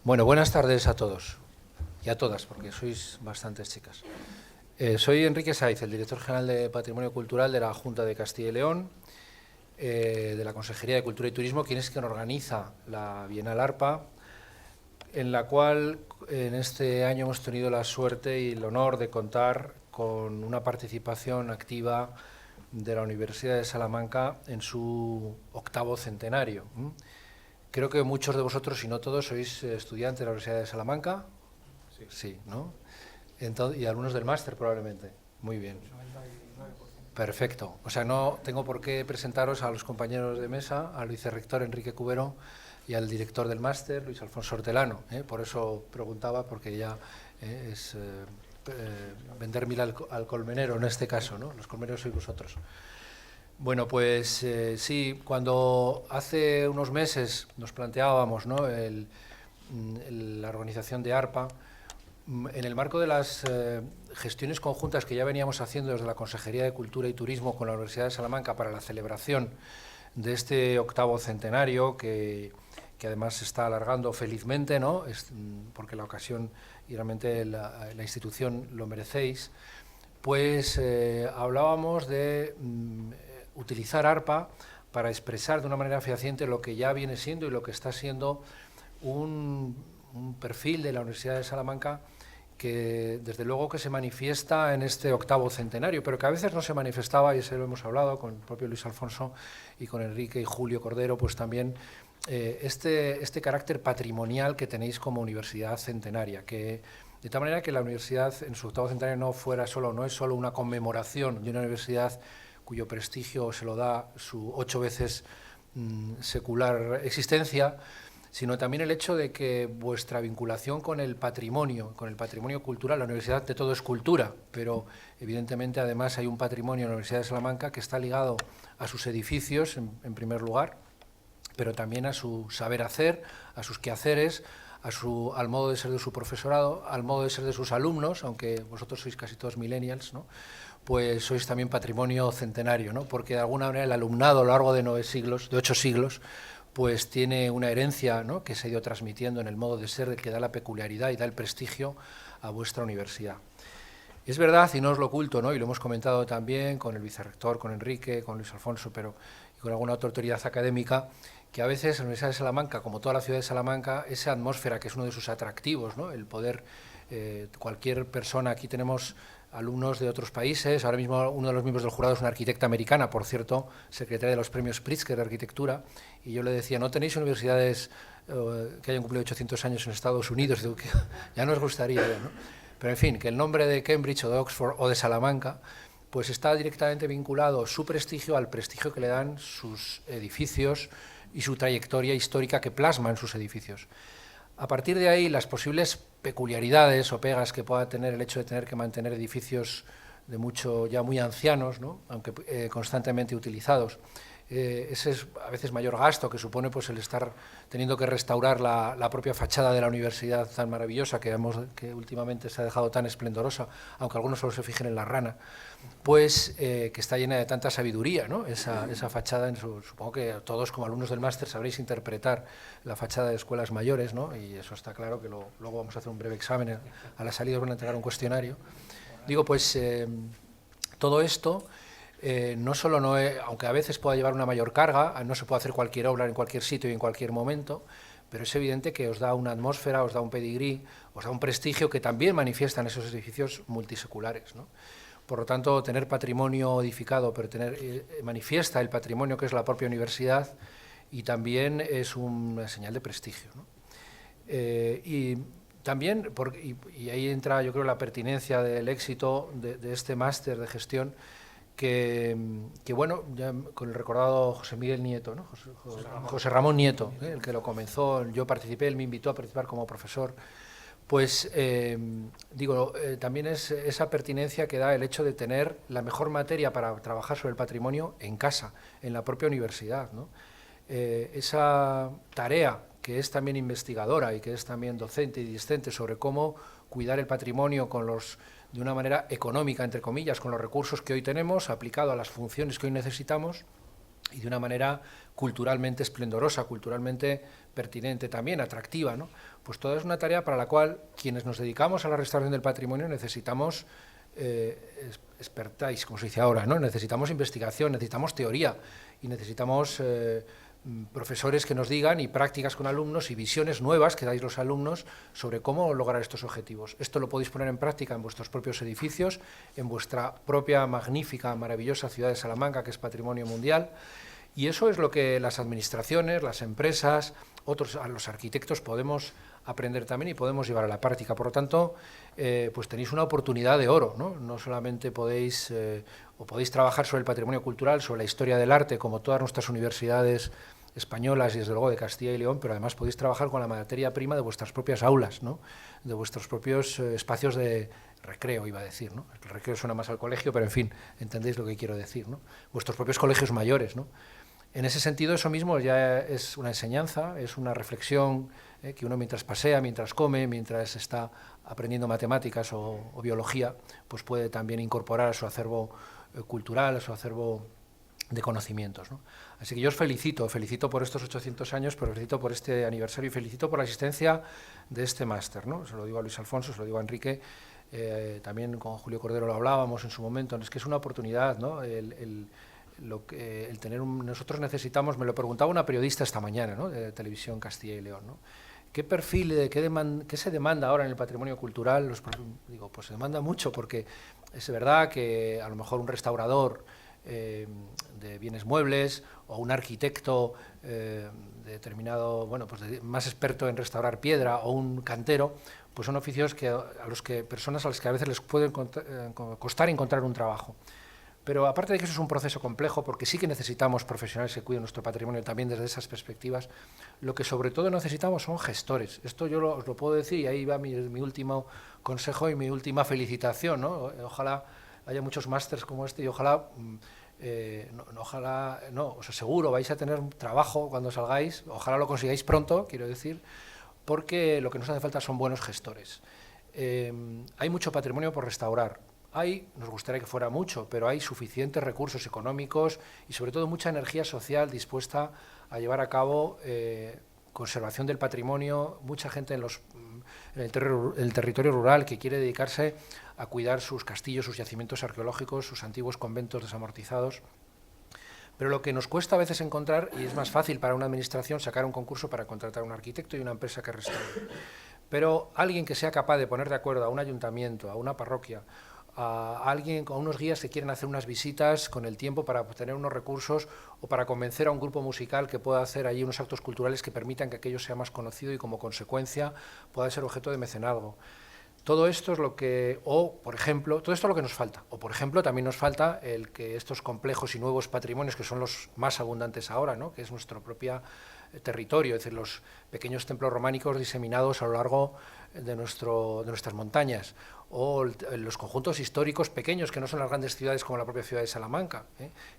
Bueno, buenas tardes a todos y a todas, porque sois bastantes chicas. Soy Enrique Saiz, el director general de Patrimonio Cultural de la Junta de Castilla y León, de la Consejería de Cultura y Turismo, quien organiza la Bienal ARPA, en la cual en este año hemos tenido la suerte y el honor de contar con una participación activa de la Universidad de Salamanca en su 8º centenario. Creo que muchos de vosotros, si no todos, sois estudiantes de la Universidad de Salamanca. Sí, ¿no? Entonces, y algunos del máster probablemente. Muy bien. Perfecto. O sea, no tengo por qué presentaros a los compañeros de mesa, al vicerrector Enrique Cubero y al director del máster, Luis Alfonso Hortelano. Por eso preguntaba, porque ya es vender mil al colmenero en este caso, ¿no? Los colmeneros sois vosotros. Bueno, pues sí, cuando hace unos meses nos planteábamos, ¿no?, la organización de ARPA, en el marco de las gestiones conjuntas que ya veníamos haciendo desde la Consejería de Cultura y Turismo con la Universidad de Salamanca para la celebración de este 8º centenario, que además se está alargando felizmente, ¿no?, porque la ocasión y realmente la institución lo merecéis, pues hablábamos de utilizar ARPA para expresar de una manera fehaciente lo que ya viene siendo y lo que está siendo un perfil de la Universidad de Salamanca que desde luego que se manifiesta en este 8º centenario, pero que a veces no se manifestaba, y eso lo hemos hablado con el propio Luis Alfonso y con Enrique y Julio Cordero, pues también este carácter patrimonial que tenéis como universidad centenaria, que de tal manera que la universidad en su 8º centenario no es solo una conmemoración de una universidad cuyo prestigio se lo da su 8 veces secular existencia, sino también el hecho de que vuestra vinculación con el patrimonio cultural, la universidad de todo es cultura, pero evidentemente además hay un patrimonio en la Universidad de Salamanca que está ligado a sus edificios en primer lugar, pero también a su saber hacer, a sus quehaceres, al modo de ser de su profesorado, al modo de ser de sus alumnos, aunque vosotros sois casi todos millennials, ¿no?, pues sois también patrimonio centenario, ¿no?, porque de alguna manera el alumnado a lo largo de 8 siglos, pues tiene una herencia, ¿no?, que se ha ido transmitiendo en el modo de ser, que da la peculiaridad y da el prestigio a vuestra universidad. Es verdad, y no os lo oculto, ¿no?, y lo hemos comentado también con el vicerrector, con Enrique, con Luis Alfonso, y con alguna otra autoridad académica, que a veces la Universidad de Salamanca, como toda la ciudad de Salamanca, esa atmósfera que es uno de sus atractivos, ¿no?, el poder, cualquier persona, aquí tenemos alumnos de otros países, ahora mismo uno de los miembros del jurado es una arquitecta americana, por cierto, secretaria de los premios Pritzker de arquitectura, y yo le decía, ¿no tenéis universidades que hayan cumplido 800 años en Estados Unidos? Digo, que ya nos gustaría, ¿no? Pero en fin, que el nombre de Cambridge o de Oxford o de Salamanca, pues está directamente vinculado su prestigio al prestigio que le dan sus edificios y su trayectoria histórica que plasma en sus edificios. A partir de ahí, las posibles peculiaridades o pegas que pueda tener el hecho de tener que mantener edificios de ya muy ancianos, ¿no?, aunque constantemente utilizados, ese es a veces mayor gasto que supone pues el estar teniendo que restaurar la propia fachada de la universidad tan maravillosa que últimamente se ha dejado tan esplendorosa, aunque algunos solo se fijen en la rana, pues que está llena de tanta sabiduría, ¿no?, esa fachada. Supongo que todos como alumnos del máster sabréis interpretar la fachada de escuelas mayores, ¿no?, y eso está claro, que luego vamos a hacer un breve examen, a la salida os van a entregar un cuestionario. Digo, pues todo esto no solo aunque a veces pueda llevar una mayor carga, no se puede hacer cualquier obra en cualquier sitio y en cualquier momento, pero es evidente que os da una atmósfera, os da un pedigrí, os da un prestigio que también manifiestan esos edificios multiseculares, ¿no? Por lo tanto, tener patrimonio edificado, pero manifiesta el patrimonio que es la propia universidad y también es una señal de prestigio, ¿no? Y también, y ahí entra yo creo la pertinencia del éxito de este máster de gestión, que bueno, ya con el recordado José Miguel Nieto, ¿no?, José Ramón Nieto, el que lo comenzó, yo participé, él me invitó a participar como profesor, pues también es esa pertinencia que da el hecho de tener la mejor materia para trabajar sobre el patrimonio en casa, en la propia universidad, ¿no? Esa tarea que es también investigadora y que es también docente y discente sobre cómo cuidar el patrimonio de una manera económica, entre comillas, con los recursos que hoy tenemos, aplicado a las funciones que hoy necesitamos, y de una manera culturalmente esplendorosa, culturalmente pertinente también, atractiva, ¿no? Pues toda es una tarea para la cual quienes nos dedicamos a la restauración del patrimonio necesitamos expertise, como se dice ahora, ¿no? Necesitamos investigación, necesitamos teoría y necesitamos profesores que nos digan, y prácticas con alumnos y visiones nuevas que dais los alumnos sobre cómo lograr estos objetivos. Esto lo podéis poner en práctica en vuestros propios edificios, en vuestra propia magnífica, maravillosa ciudad de Salamanca, que es patrimonio mundial, y eso es lo que las administraciones, las empresas, los arquitectos podemos aprender también y podemos llevar a la práctica. Por lo tanto, pues tenéis una oportunidad de oro, ¿no? No solamente podéis trabajar sobre el patrimonio cultural, sobre la historia del arte, como todas nuestras universidades españolas y desde luego de Castilla y León, pero además podéis trabajar con la materia prima de vuestras propias aulas, ¿no? De vuestros propios espacios de recreo, iba a decir, ¿no? El recreo suena más al colegio, pero en fin, entendéis lo que quiero decir, ¿no? Vuestros propios colegios mayores, ¿no? En ese sentido, eso mismo ya es una enseñanza, es una reflexión que uno mientras pasea, mientras come, mientras está aprendiendo matemáticas o biología, pues puede también incorporar a su acervo cultural, a su acervo de conocimientos, ¿no? Así que yo os felicito por estos 800 años, pero felicito por este aniversario y felicito por la existencia de este máster, ¿no? Se lo digo a Luis Alfonso, se lo digo a Enrique, también con Julio Cordero lo hablábamos en su momento, es que es una oportunidad, ¿no? Nosotros necesitamos, me lo preguntaba una periodista esta mañana, ¿no? De Televisión Castilla y León, ¿no? ¿Qué perfil, qué se demanda ahora en el patrimonio cultural? Digo, pues se demanda mucho, porque es verdad que a lo mejor un restaurador de bienes muebles o un arquitecto determinado, bueno, pues más experto en restaurar piedra, o un cantero, pues son oficios personas a las que a veces les puede costar encontrar un trabajo. Pero aparte de que eso es un proceso complejo, porque sí que necesitamos profesionales que cuiden nuestro patrimonio también desde esas perspectivas, lo que sobre todo necesitamos son gestores. Esto yo os lo puedo decir, y ahí va mi último consejo y mi última felicitación, ¿no? Ojalá haya muchos másters como este y ojalá, os aseguro, vais a tener un trabajo cuando salgáis, ojalá lo consigáis pronto, quiero decir, porque lo que nos hace falta son buenos gestores. Hay mucho patrimonio por restaurar. Nos gustaría que fuera mucho, pero hay suficientes recursos económicos y sobre todo mucha energía social dispuesta a llevar a cabo conservación del patrimonio, mucha gente en el territorio rural que quiere dedicarse a cuidar sus castillos, sus yacimientos arqueológicos, sus antiguos conventos desamortizados. Pero lo que nos cuesta a veces encontrar, y es más fácil para una administración sacar un concurso para contratar a un arquitecto y una empresa que restaure, pero alguien que sea capaz de poner de acuerdo a un ayuntamiento, a una parroquia, a alguien, con unos guías que quieren hacer unas visitas con el tiempo para obtener unos recursos o para convencer a un grupo musical que pueda hacer allí unos actos culturales que permitan que aquello sea más conocido y como consecuencia pueda ser objeto de mecenazgo. Todo esto es lo que, por ejemplo, todo esto es lo que nos falta. O, por ejemplo, también nos falta el que estos complejos y nuevos patrimonios, que son los más abundantes ahora, ¿no? Que es nuestro propio territorio, es decir, los pequeños templos románicos diseminados a lo largo de nuestras montañas, o los conjuntos históricos pequeños, que no son las grandes ciudades como la propia ciudad de Salamanca,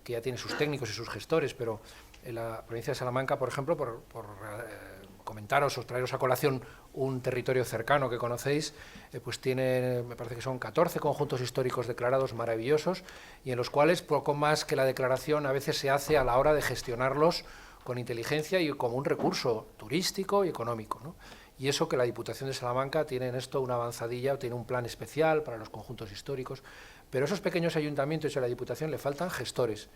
que ya tiene sus técnicos y sus gestores, pero en la provincia de Salamanca, por ejemplo, por comentaros o traeros a colación un territorio cercano que conocéis, pues tiene, me parece que son 14 conjuntos históricos declarados maravillosos, y en los cuales poco más que la declaración a veces se hace a la hora de gestionarlos con inteligencia y como un recurso turístico y económico, ¿no? Y eso que la Diputación de Salamanca tiene en esto una avanzadilla, tiene un plan especial para los conjuntos históricos, pero a esos pequeños ayuntamientos y a la Diputación le faltan gestores,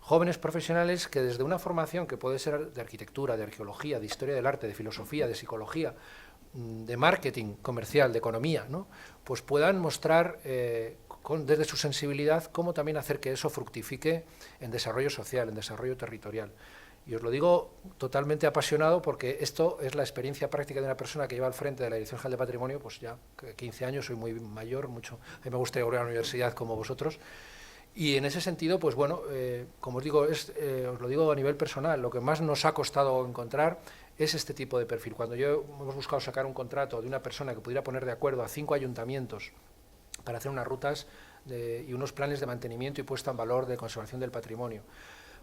jóvenes profesionales que desde una formación que puede ser de arquitectura, de arqueología, de historia del arte, de filosofía, de psicología, de marketing comercial, de economía, ¿no? Pues puedan mostrar desde su sensibilidad cómo también hacer que eso fructifique en desarrollo social, en desarrollo territorial. Y os lo digo totalmente apasionado porque esto es la experiencia práctica de una persona que lleva al frente de la Dirección General de Patrimonio, pues ya 15 años, soy muy mayor, mucho. A mí me gustaría volver a la universidad como vosotros. Y en ese sentido, pues bueno, como os digo, os lo digo a nivel personal, lo que más nos ha costado encontrar es este tipo de perfil. Cuando hemos buscado sacar un contrato de una persona que pudiera poner de acuerdo a 5 ayuntamientos para hacer unas rutas y unos planes de mantenimiento y puesta en valor de conservación del patrimonio,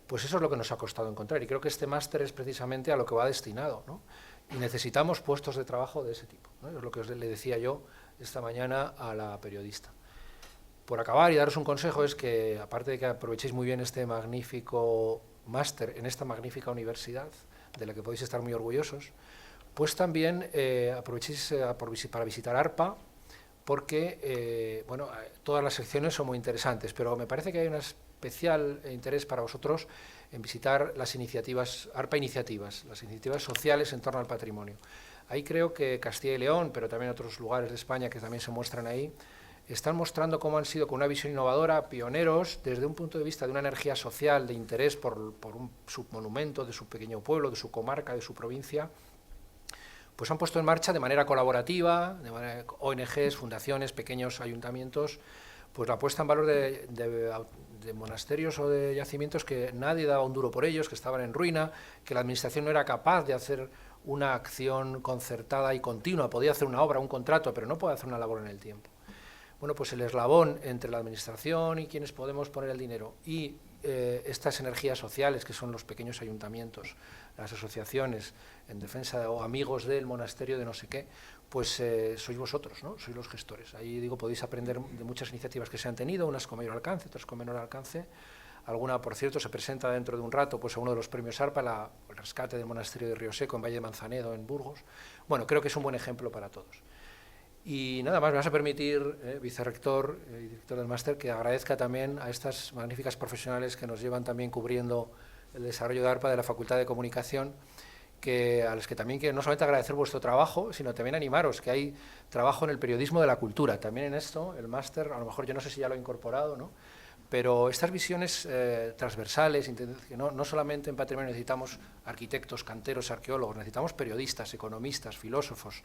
pues eso es lo que nos ha costado encontrar, y creo que este máster es precisamente a lo que va destinado, ¿no? Y necesitamos puestos de trabajo de ese tipo, ¿no? Es lo que le decía yo esta mañana a la periodista. Por acabar y daros un consejo es que, aparte de que aprovechéis muy bien este magnífico máster en esta magnífica universidad, de la que podéis estar muy orgullosos, pues también aprovechéis para visitar ARPA, porque bueno, todas las secciones son muy interesantes, pero me parece que hay un especial interés para vosotros en visitar las iniciativas, ARPA Iniciativas, las iniciativas sociales en torno al patrimonio. Ahí creo que Castilla y León, pero también otros lugares de España que también se muestran ahí, están mostrando cómo han sido, con una visión innovadora, pioneros desde un punto de vista de una energía social, de interés por un submonumento de su pequeño pueblo, de su comarca, de su provincia, pues han puesto en marcha de manera colaborativa, de manera, ONGs, fundaciones, pequeños ayuntamientos, pues la puesta en valor de monasterios o de yacimientos que nadie daba un duro por ellos, que estaban en ruina, que la administración no era capaz de hacer una acción concertada y continua, podía hacer una obra, un contrato, pero no puede hacer una labor en el tiempo. Bueno, pues el eslabón entre la administración y quienes podemos poner el dinero y estas energías sociales, que son los pequeños ayuntamientos, las asociaciones en defensa o amigos del monasterio de no sé qué, pues sois vosotros, ¿no? Sois los gestores. Ahí, digo, podéis aprender de muchas iniciativas que se han tenido, unas con mayor alcance, otras con menor alcance. Alguna, por cierto, se presenta dentro de un rato pues, a uno de los premios ARPA, el rescate del monasterio de Río Seco, en Valle de Manzanedo, en Burgos. Bueno, creo que es un buen ejemplo para todos. Y nada más, me vas a permitir, vicerrector y director del máster, que agradezca también a estas magníficas profesionales que nos llevan también cubriendo el desarrollo de ARPA de la Facultad de Comunicación, a los que también quiero no solamente agradecer vuestro trabajo, sino también animaros, que hay trabajo en el periodismo de la cultura. También en esto, el máster, a lo mejor yo no sé si ya lo he incorporado, ¿no? Pero estas visiones transversales, que no solamente en patrimonio necesitamos arquitectos, canteros, arqueólogos, necesitamos periodistas, economistas, filósofos,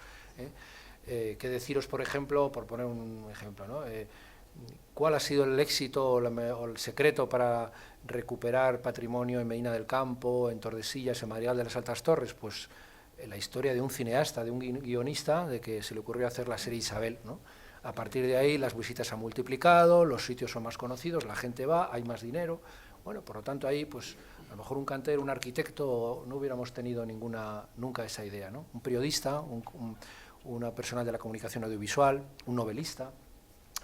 ¿qué deciros, por ejemplo, por poner un ejemplo, ¿no? ¿Cuál ha sido el éxito o el secreto para recuperar patrimonio en Medina del Campo, en Tordesillas, en Madrigal de las Altas Torres? Pues la historia de un cineasta, de un guionista, de que se le ocurrió hacer la serie Isabel, ¿no? A partir de ahí las visitas se han multiplicado, los sitios son más conocidos, la gente va, hay más dinero. Bueno, por lo tanto ahí, pues a lo mejor un cantero, un arquitecto, no hubiéramos tenido nunca esa idea, ¿no? Un periodista, una persona de la comunicación audiovisual, un novelista,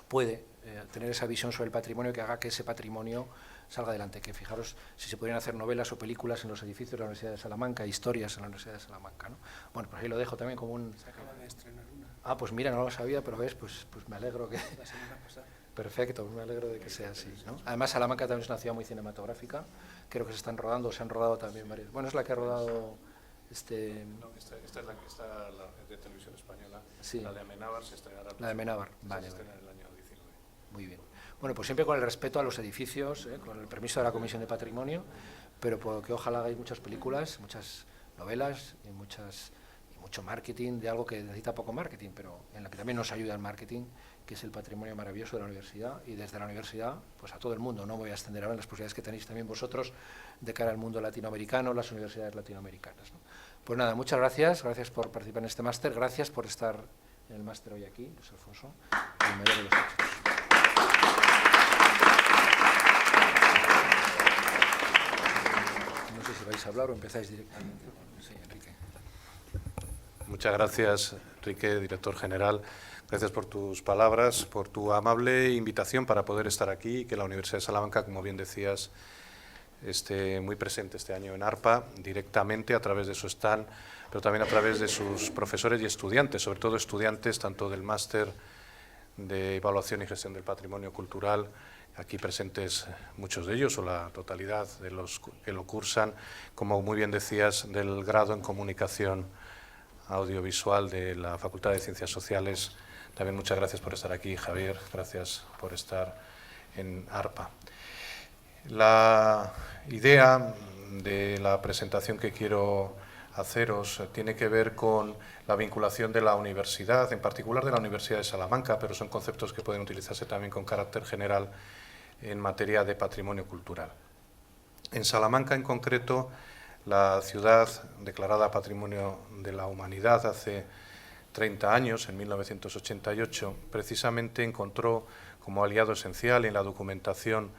puede tener esa visión sobre el patrimonio que haga que ese patrimonio salga adelante. Que fijaros si se podrían hacer novelas o películas en los edificios de la Universidad de Salamanca, historias en la Universidad de Salamanca, ¿no? Bueno, pues ahí lo dejo también como un... Se acaba de estrenar una. Ah, pues mira, no lo sabía, pero ves, pues me alegro que... La semana pasada. Perfecto, me alegro de que sea así, ¿no? Además, Salamanca también es una ciudad muy cinematográfica, creo que se han rodado también varias... Bueno, es la que ha rodado... No, esta es la que está de Televisión Española, sí. La de Amenábar se estrenará. La de Amenábar, vale. Se estrenará el año 19. Muy bien. Bueno, pues siempre con el respeto a los edificios, con el permiso de la Comisión de Patrimonio, pero que ojalá hagáis muchas películas, muchas novelas y mucho marketing de algo que necesita poco marketing, pero en la que también nos ayuda el marketing, que es el patrimonio maravilloso de la universidad, y desde la universidad, pues a todo el mundo. No me voy a extender ahora en las posibilidades que tenéis también vosotros de cara al mundo latinoamericano, las universidades latinoamericanas, ¿no? Pues nada, muchas gracias por participar en este máster, gracias por estar en el máster hoy aquí, Luis Alfonso, y el mayor de los éxitos. No sé si vais a hablar o empezáis directamente. Sí, Enrique. Muchas gracias, Enrique, director general. Gracias por tus palabras, por tu amable invitación para poder estar aquí y que la Universidad de Salamanca, como bien decías, esté muy presente este año en ARPA, directamente a través de su stand, pero también a través de sus profesores y estudiantes, sobre todo estudiantes tanto del máster de Evaluación y Gestión del Patrimonio Cultural, aquí presentes muchos de ellos, o la totalidad de los que lo cursan, como muy bien decías, del grado en Comunicación Audiovisual de la Facultad de Ciencias Sociales. También muchas gracias por estar aquí, Javier, gracias por estar en ARPA. La idea de la presentación que quiero haceros tiene que ver con la vinculación de la universidad, en particular de la Universidad de Salamanca, pero son conceptos que pueden utilizarse también con carácter general en materia de patrimonio cultural. En Salamanca, en concreto, la ciudad declarada Patrimonio de la Humanidad hace 30 años, en 1988, precisamente encontró como aliado esencial en la documentación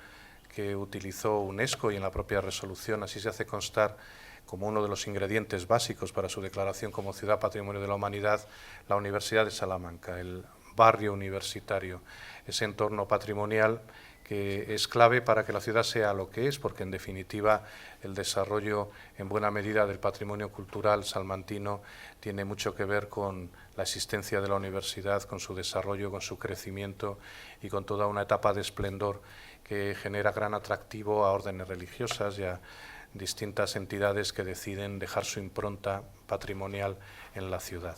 que utilizó UNESCO y en la propia resolución, así se hace constar como uno de los ingredientes básicos para su declaración como Ciudad Patrimonio de la Humanidad, la Universidad de Salamanca, el barrio universitario, ese entorno patrimonial que es clave para que la ciudad sea lo que es, porque en definitiva el desarrollo en buena medida del patrimonio cultural salmantino tiene mucho que ver con la existencia de la universidad, con su desarrollo, con su crecimiento y con toda una etapa de esplendor que genera gran atractivo a órdenes religiosas y a distintas entidades que deciden dejar su impronta patrimonial en la ciudad.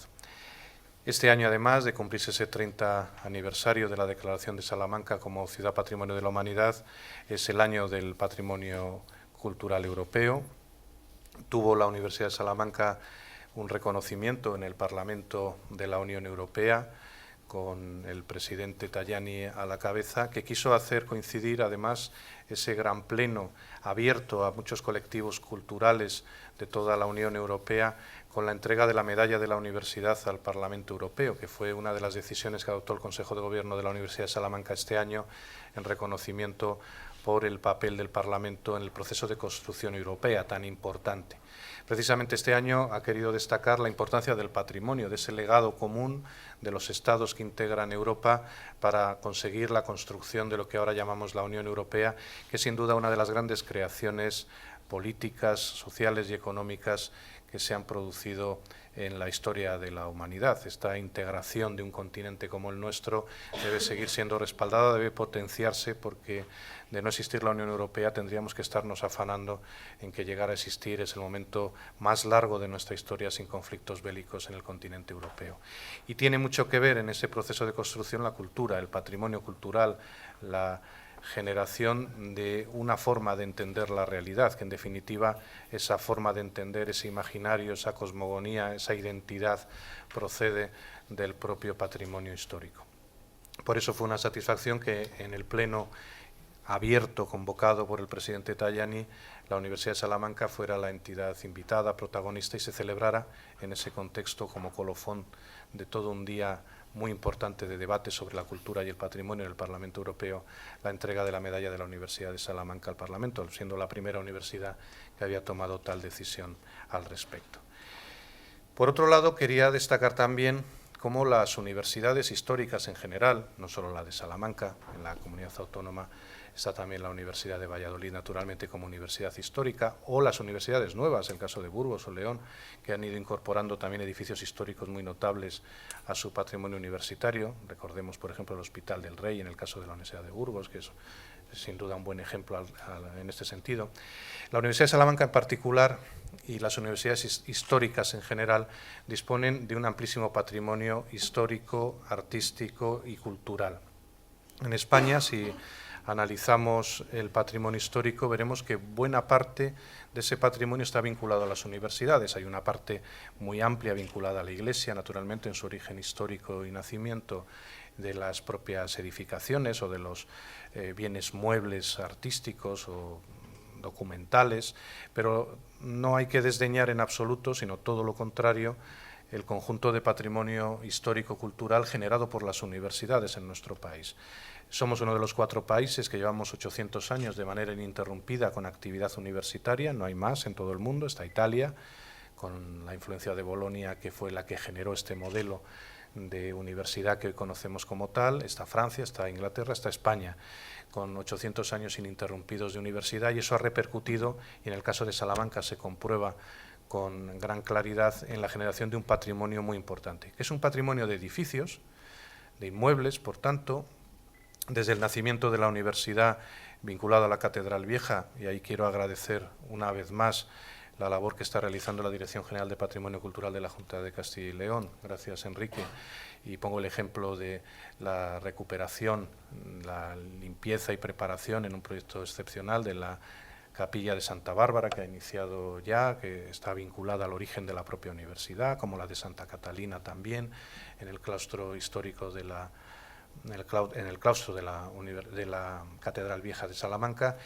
Este año, además de cumplirse ese 30 aniversario de la Declaración de Salamanca como Ciudad Patrimonio de la Humanidad, es el año del Patrimonio Cultural Europeo. Tuvo la Universidad de Salamanca un reconocimiento en el Parlamento de la Unión Europea, con el presidente Tajani a la cabeza, que quiso hacer coincidir además ese gran pleno abierto a muchos colectivos culturales de toda la Unión Europea con la entrega de la medalla de la Universidad al Parlamento Europeo, que fue una de las decisiones que adoptó el Consejo de Gobierno de la Universidad de Salamanca este año en reconocimiento por el papel del Parlamento en el proceso de construcción europea tan importante. Precisamente este año ha querido destacar la importancia del patrimonio, de ese legado común de los Estados que integran Europa para conseguir la construcción de lo que ahora llamamos la Unión Europea, que es sin duda una de las grandes creaciones políticas, sociales y económicas que se han producido en la historia de la humanidad. Esta integración de un continente como el nuestro debe seguir siendo respaldada, debe potenciarse, porque de no existir la Unión Europea tendríamos que estarnos afanando en que llegara a existir es el momento más largo de nuestra historia sin conflictos bélicos en el continente europeo. Y tiene mucho que ver en ese proceso de construcción la cultura, el patrimonio cultural, la generación de una forma de entender la realidad, que en definitiva esa forma de entender ese imaginario, esa cosmogonía, esa identidad procede del propio patrimonio histórico. Por eso fue una satisfacción que en el pleno abierto convocado por el presidente Tajani, la Universidad de Salamanca fuera la entidad invitada, protagonista, y se celebrara en ese contexto como colofón de todo un día muy importante de debate sobre la cultura y el patrimonio en el Parlamento Europeo, la entrega de la medalla de la Universidad de Salamanca al Parlamento, siendo la primera universidad que había tomado tal decisión al respecto. Por otro lado, quería destacar también cómo las universidades históricas en general, no solo la de Salamanca, en la comunidad autónoma está también la Universidad de Valladolid, naturalmente, como universidad histórica, o las universidades nuevas, el caso de Burgos o León, que han ido incorporando también edificios históricos muy notables a su patrimonio universitario. Recordemos, por ejemplo, el Hospital del Rey, en el caso de la Universidad de Burgos, que es sin duda un buen ejemplo en este sentido. La Universidad de Salamanca en particular y las universidades históricas en general disponen de un amplísimo patrimonio histórico, artístico y cultural. En España, si analizamos el patrimonio histórico, veremos que buena parte de ese patrimonio está vinculado a las universidades. Hay una parte muy amplia vinculada a la Iglesia, naturalmente, en su origen histórico y nacimiento, de las propias edificaciones o de los bienes muebles artísticos o documentales, pero no hay que desdeñar en absoluto, sino todo lo contrario, el conjunto de patrimonio histórico-cultural generado por las universidades en nuestro país. Somos uno de los 4 países que llevamos 800 años de manera ininterrumpida con actividad universitaria, no hay más en todo el mundo. Está Italia, con la influencia de Bolonia, que fue la que generó este modelo de universidad que hoy conocemos como tal. Está Francia, está Inglaterra, está España, con 800 años ininterrumpidos de universidad, y eso ha repercutido, y en el caso de Salamanca se comprueba con gran claridad, en la generación de un patrimonio muy importante, que es un patrimonio de edificios, de inmuebles, por tanto, desde el nacimiento de la universidad vinculado a la Catedral Vieja, y ahí quiero agradecer una vez más la labor que está realizando la Dirección General de Patrimonio Cultural de la Junta de Castilla y León. Gracias, Enrique. Y pongo el ejemplo de la recuperación, la limpieza y preparación en un proyecto excepcional de la Capilla de Santa Bárbara, que ha iniciado ya, que está vinculada al origen de la propia universidad, como la de Santa Catalina también, en el claustro histórico de en el claustro de la Catedral Vieja de Salamanca,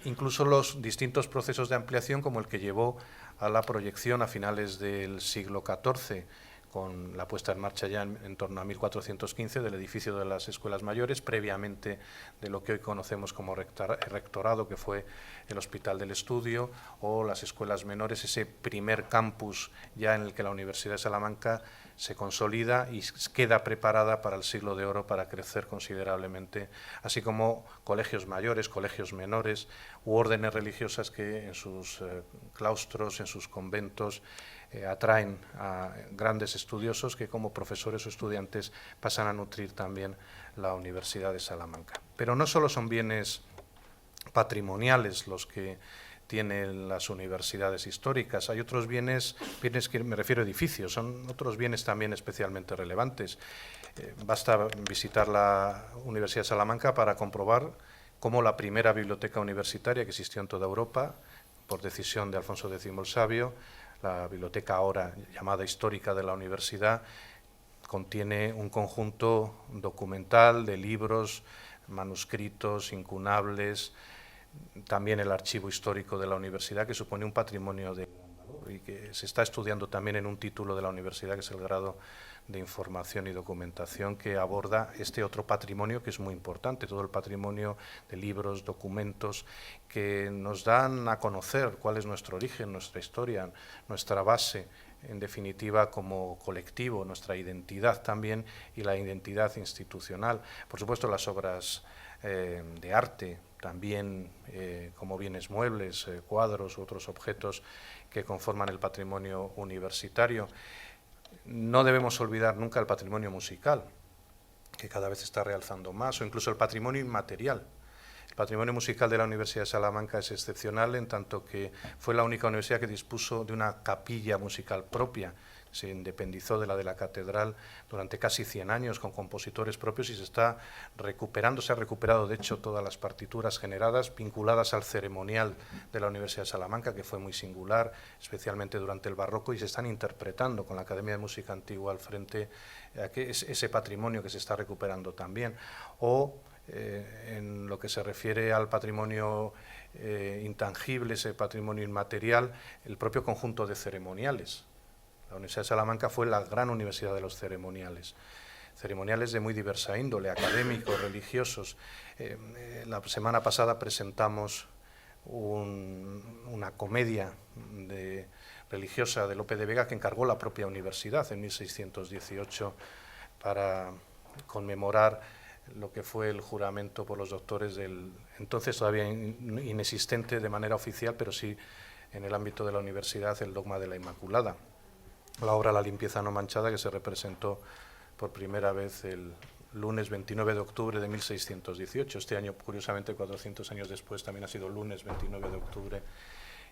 incluso los distintos procesos de ampliación, como el que llevó a la proyección a finales del siglo XIV, con la puesta en marcha ya en torno a 1415 del edificio de las escuelas mayores, previamente de lo que hoy conocemos como rectorado, que fue el Hospital del Estudio, o las escuelas menores, ese primer campus ya en el que la Universidad de Salamanca se consolida y queda preparada para el siglo de oro, para crecer considerablemente, así como colegios mayores, colegios menores u órdenes religiosas que en sus claustros, en sus conventos, atraen a grandes estudiosos que como profesores o estudiantes pasan a nutrir también la Universidad de Salamanca. Pero no solo son bienes patrimoniales los que tienen las universidades históricas, hay otros bienes que me refiero a edificios, son otros bienes también especialmente relevantes. Basta visitar la Universidad de Salamanca para comprobar cómo la primera biblioteca universitaria que existió en toda Europa, por decisión de Alfonso X el Sabio, la biblioteca ahora llamada histórica de la universidad, contiene un conjunto documental de libros, manuscritos, incunables, también el archivo histórico de la universidad, que supone un patrimonio de gran valor y que se está estudiando también en un título de la universidad, que es el grado de información y documentación, que aborda este otro patrimonio que es muy importante, todo el patrimonio de libros, documentos, que nos dan a conocer cuál es nuestro origen, nuestra historia, nuestra base, en definitiva, como colectivo, nuestra identidad también y la identidad institucional. Por supuesto, las obras de arte, también como bienes muebles, cuadros u otros objetos que conforman el patrimonio universitario. No debemos olvidar nunca el patrimonio musical, que cada vez se está realzando más, o incluso el patrimonio inmaterial. El patrimonio musical de la Universidad de Salamanca es excepcional en tanto que fue la única universidad que dispuso de una capilla musical propia. Se independizó de la catedral durante casi 100 años con compositores propios y se está recuperando, se ha recuperado de hecho todas las partituras generadas vinculadas al ceremonial de la Universidad de Salamanca, que fue muy singular, especialmente durante el barroco, y se están interpretando con la Academia de Música Antigua al frente ese patrimonio que se está recuperando también. O en lo que se refiere al patrimonio intangible, ese patrimonio inmaterial, el propio conjunto de ceremoniales. La Universidad de Salamanca fue la gran universidad de los ceremoniales de muy diversa índole, académicos, religiosos. La semana pasada presentamos una comedia religiosa de Lope de Vega que encargó la propia universidad en 1618 para conmemorar lo que fue el juramento por los doctores del entonces todavía inexistente de manera oficial, pero sí en el ámbito de la universidad, el dogma de la Inmaculada. La obra La limpieza no manchada, que se representó por primera vez el lunes 29 de octubre de 1618. Este año, curiosamente, 400 años después, también ha sido lunes 29 de octubre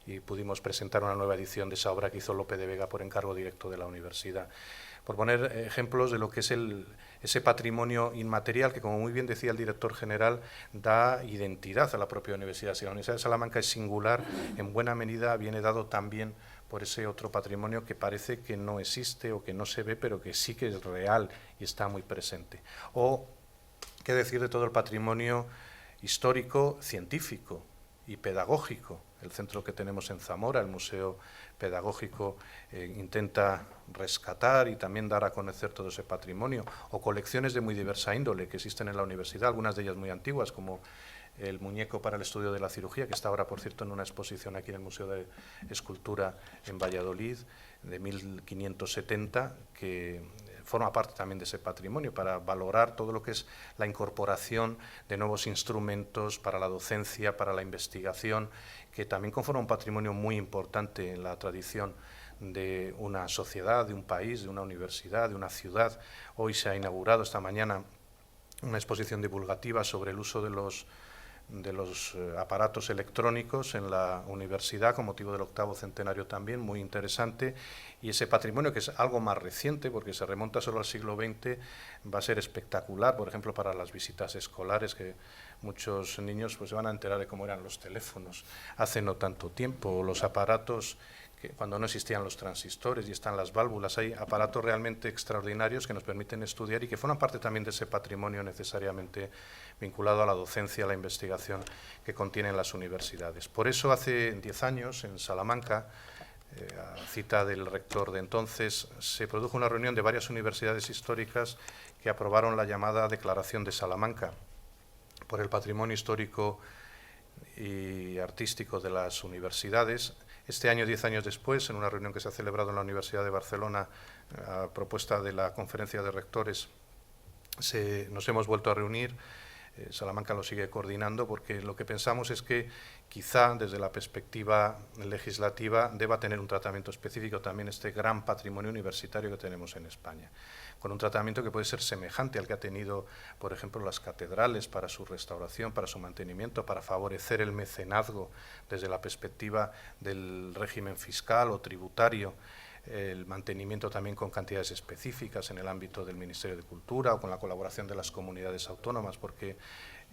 y pudimos presentar una nueva edición de esa obra que hizo Lope de Vega por encargo directo de la universidad. Por poner ejemplos de lo que es ese patrimonio inmaterial que, como muy bien decía el director general, da identidad a la propia universidad. Si la Universidad de Salamanca es singular, en buena medida viene dado también por ese otro patrimonio que parece que no existe o que no se ve, pero que sí que es real y está muy presente. O, qué decir de todo el patrimonio histórico, científico y pedagógico. El centro que tenemos en Zamora, el Museo Pedagógico, intenta rescatar y también dar a conocer todo ese patrimonio, o colecciones de muy diversa índole que existen en la universidad, algunas de ellas muy antiguas, como el muñeco para el estudio de la cirugía, que está ahora, por cierto, en una exposición aquí en el Museo de Escultura en Valladolid, de 1570, que forma parte también de ese patrimonio, para valorar todo lo que es la incorporación de nuevos instrumentos para la docencia, para la investigación, que también conforma un patrimonio muy importante en la tradición de una sociedad, de un país, de una universidad, de una ciudad. Hoy se ha inaugurado, esta mañana, una exposición divulgativa sobre el uso de los aparatos electrónicos en la universidad con motivo del 8º centenario también, muy interesante, y ese patrimonio que es algo más reciente porque se remonta solo al siglo XX, va a ser espectacular, por ejemplo, para las visitas escolares, que muchos niños pues se van a enterar de cómo eran los teléfonos hace no tanto tiempo, o los aparatos que cuando no existían los transistores y están las válvulas. Hay aparatos realmente extraordinarios que nos permiten estudiar y que forman parte también de ese patrimonio necesariamente vinculado a la docencia, a la investigación que contienen las universidades. Por eso hace 10 años en Salamanca a cita del rector de entonces, se produjo una reunión de varias universidades históricas que aprobaron la llamada Declaración de Salamanca por el patrimonio histórico y artístico de las universidades. Este año, 10 años después, en una reunión que se ha celebrado en la Universidad de Barcelona a propuesta de la Conferencia de Rectores, nos hemos vuelto a reunir. Salamanca lo sigue coordinando porque lo que pensamos es que quizá desde la perspectiva legislativa deba tener un tratamiento específico también este gran patrimonio universitario que tenemos en España, con un tratamiento que puede ser semejante al que ha tenido, por ejemplo, las catedrales para su restauración, para su mantenimiento, para favorecer el mecenazgo desde la perspectiva del régimen fiscal o tributario, el mantenimiento también con cantidades específicas en el ámbito del Ministerio de Cultura o con la colaboración de las comunidades autónomas, porque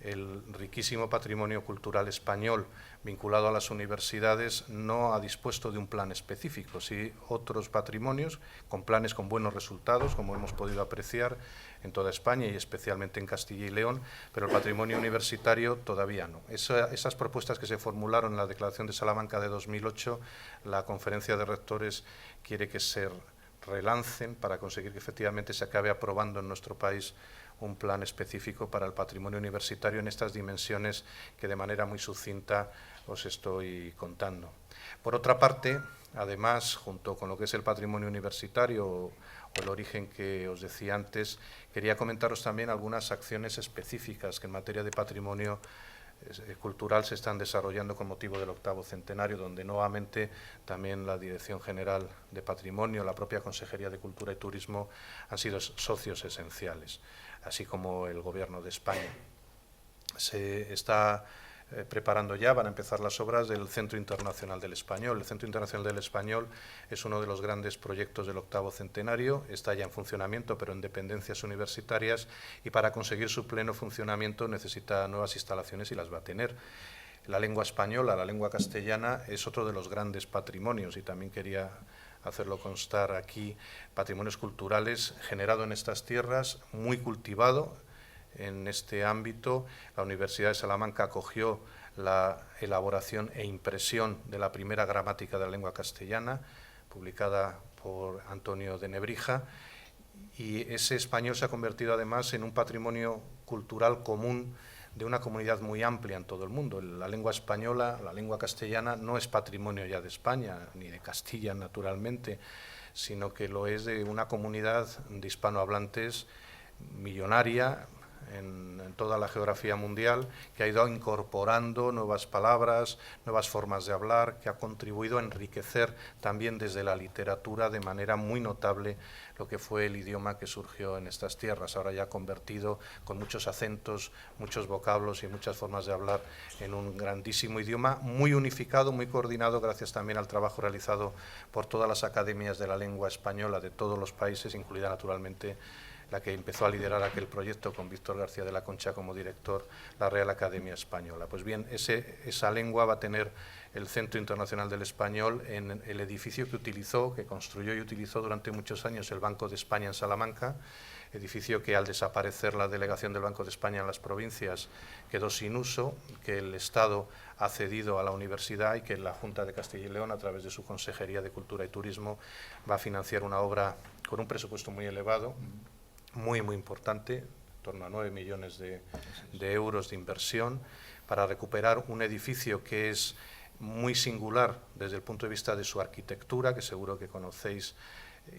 el riquísimo patrimonio cultural español vinculado a las universidades no ha dispuesto de un plan específico, sí otros patrimonios con planes con buenos resultados, como hemos podido apreciar en toda España y especialmente en Castilla y León, pero el patrimonio universitario todavía no. Esas propuestas que se formularon en la Declaración de Salamanca de 2008, la Conferencia de Rectores quiere que se relancen para conseguir que efectivamente se acabe aprobando en nuestro país un plan específico para el patrimonio universitario en estas dimensiones que de manera muy sucinta os estoy contando. Por otra parte, además, junto con lo que es el patrimonio universitario o el origen que os decía antes, quería comentaros también algunas acciones específicas que en materia de patrimonio cultural se están desarrollando con motivo del 8º centenario, donde nuevamente también la Dirección General de Patrimonio, la propia Consejería de Cultura y Turismo han sido socios esenciales, así como el Gobierno de España. Se está preparando ya, van a empezar las obras del Centro Internacional del Español. El Centro Internacional del Español es uno de los grandes proyectos del 8º centenario, está ya en funcionamiento, pero en dependencias universitarias, y para conseguir su pleno funcionamiento necesita nuevas instalaciones y las va a tener. La lengua española, la lengua castellana, es otro de los grandes patrimonios, y también quería hacerlo constar aquí, patrimonios culturales generado en estas tierras, muy cultivado. En este ámbito, la Universidad de Salamanca acogió la elaboración e impresión de la primera gramática de la lengua castellana, publicada por Antonio de Nebrija, y ese español se ha convertido además en un patrimonio cultural común de una comunidad muy amplia en todo el mundo. La lengua española, la lengua castellana, no es patrimonio ya de España, ni de Castilla naturalmente, sino que lo es de una comunidad de hispanohablantes millonaria, en toda la geografía mundial, que ha ido incorporando nuevas palabras, nuevas formas de hablar, que ha contribuido a enriquecer también desde la literatura de manera muy notable lo que fue el idioma que surgió en estas tierras, ahora ya convertido con muchos acentos, muchos vocablos y muchas formas de hablar en un grandísimo idioma, muy unificado, muy coordinado, gracias también al trabajo realizado por todas las academias de la lengua española de todos los países, incluida naturalmente la que empezó a liderar aquel proyecto con Víctor García de la Concha como director, la Real Academia Española. Pues bien, esa lengua va a tener el Centro Internacional del Español en el edificio que construyó y utilizó durante muchos años el Banco de España en Salamanca, edificio que al desaparecer la delegación del Banco de España en las provincias quedó sin uso, que el Estado ha cedido a la universidad y que la Junta de Castilla y León, a través de su Consejería de Cultura y Turismo, va a financiar una obra con un presupuesto muy elevado, muy importante, en torno a 9 millones de euros de inversión, para recuperar un edificio que es muy singular desde el punto de vista de su arquitectura, que seguro que conocéis,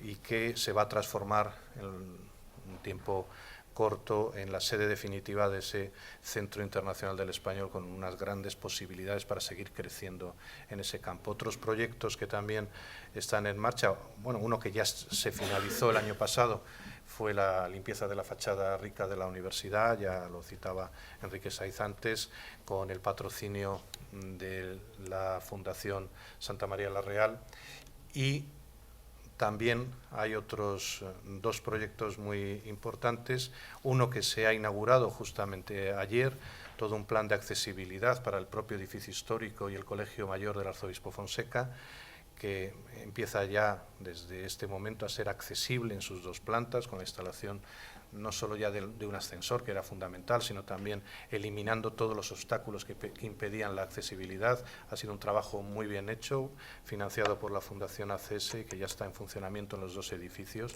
y que se va a transformar en un tiempo corto en la sede definitiva de ese Centro Internacional del Español, con unas grandes posibilidades para seguir creciendo en ese campo. Otros proyectos que también están en marcha, bueno, uno que ya se finalizó el año pasado, fue la limpieza de la fachada rica de la universidad, ya lo citaba Enrique Saiz antes, con el patrocinio de la Fundación Santa María la Real, y también hay otros 2 proyectos muy importantes, uno que se ha inaugurado justamente ayer, todo un plan de accesibilidad para el propio edificio histórico y el Colegio Mayor del Arzobispo Fonseca, que empieza ya desde este momento a ser accesible en sus 2 plantas, con la instalación no solo ya de un ascensor, que era fundamental, sino también eliminando todos los obstáculos que impedían la accesibilidad. Ha sido un trabajo muy bien hecho, financiado por la Fundación ACS, que ya está en funcionamiento en los 2 edificios.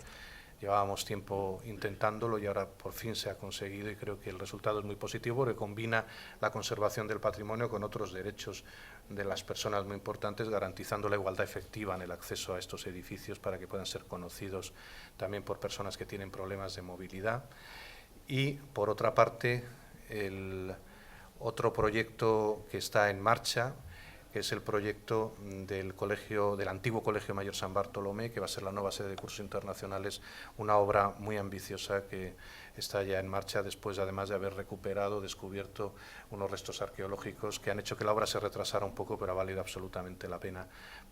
Llevábamos tiempo intentándolo y ahora por fin se ha conseguido, y creo que el resultado es muy positivo, porque combina la conservación del patrimonio con otros derechos de las personas muy importantes, garantizando la igualdad efectiva en el acceso a estos edificios para que puedan ser conocidos también por personas que tienen problemas de movilidad. Y, por otra parte, el otro proyecto que está en marcha, que es el proyecto del antiguo Colegio Mayor San Bartolomé, que va a ser la nueva sede de cursos internacionales, una obra muy ambiciosa que está ya en marcha después, además de haber descubierto unos restos arqueológicos que han hecho que la obra se retrasara un poco, pero ha valido absolutamente la pena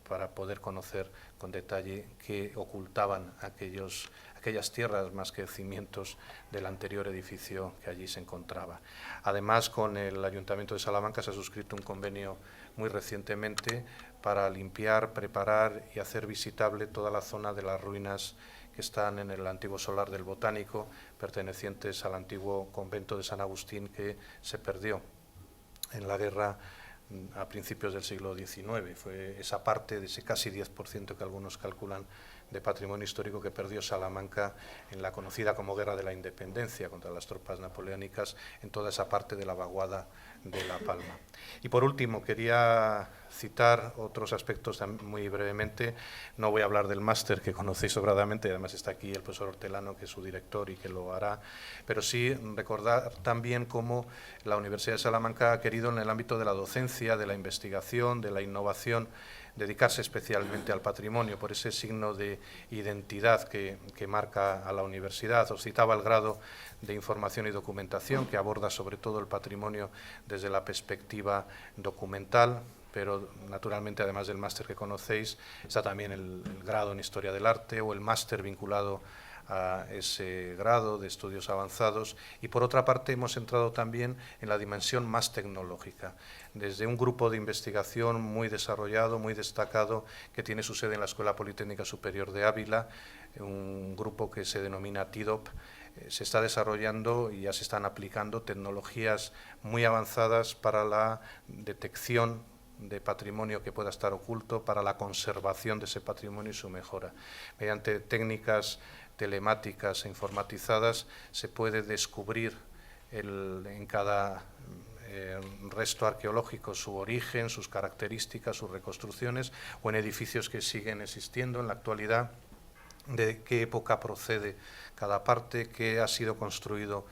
para poder conocer con detalle qué ocultaban aquellas tierras más que cimientos del anterior edificio que allí se encontraba. Además, con el Ayuntamiento de Salamanca se ha suscrito un convenio muy recientemente para limpiar, preparar y hacer visitable toda la zona de las ruinas que están en el antiguo solar del Botánico, pertenecientes al antiguo convento de San Agustín, que se perdió en la guerra a principios del siglo XIX. Fue esa parte de ese casi 10% que algunos calculan de patrimonio histórico que perdió Salamanca en la conocida como Guerra de la Independencia contra las tropas napoleónicas, en toda esa parte de la vaguada de La Palma. Y por último, quería citar otros aspectos muy brevemente. No voy a hablar del máster, que conocéis sobradamente, y además está aquí el profesor Hortelano, que es su director y que lo hará, pero sí recordar también cómo la Universidad de Salamanca ha querido, en el ámbito de la docencia, de la investigación, de la innovación, dedicarse especialmente al patrimonio, por ese signo de identidad que marca a la universidad. Os citaba el grado de Información y Documentación, que aborda sobre todo el patrimonio desde la perspectiva documental, pero naturalmente, además del máster que conocéis, está también el grado en Historia del Arte o el máster vinculado a ese grado de estudios avanzados. Y por otra parte hemos entrado también en la dimensión más tecnológica, desde un grupo de investigación muy desarrollado, muy destacado, que tiene su sede en la Escuela Politécnica Superior de Ávila, un grupo que se denomina TIDOP. Se está desarrollando y ya se están aplicando tecnologías muy avanzadas para la detección de patrimonio que pueda estar oculto, para la conservación de ese patrimonio y su mejora. Mediante técnicas telemáticas e informatizadas se puede descubrir en cada resto arqueológico su origen, sus características, sus reconstrucciones, o en edificios que siguen existiendo en la actualidad, de qué época procede cada parte, qué ha sido construido